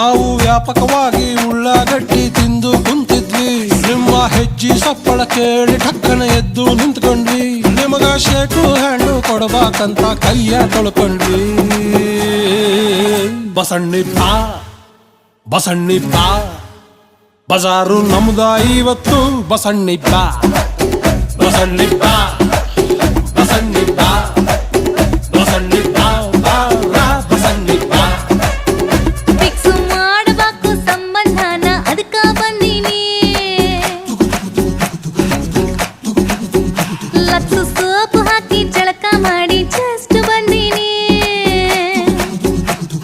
ನಾವು ವ್ಯಾಪಕವಾಗಿ ಉಳ್ಳಾಗಡ್ಡಿ ತಿಂದು ಕುಂತಿದ್ವಿ. ನಿಮ್ಮ ಹೆಜ್ಜೆ ಸಪ್ಪಳ ಕೇಳಿ ಠಕ್ಕನ ಎದ್ದು ನಿಂತ್ಕೊಂಡ್ವಿ. ನಿಮಗ ಶೇಕು ಹಣ್ಣು ಕೊಡಬೇಕಂತ ಕೈಯ ತೊಳ್ಕೊಂಡ್ವಿ. ಬಸಣ್ಣಿ ಬಾ ಬಸಣ್ಣಿ ಬಾ, ಬಜಾರು ನಮ್ದ ಇವತ್ತು. ಬಸಣ್ಣಿ ಬಾ ಬಸಣ್ಣಿ ಬಾ.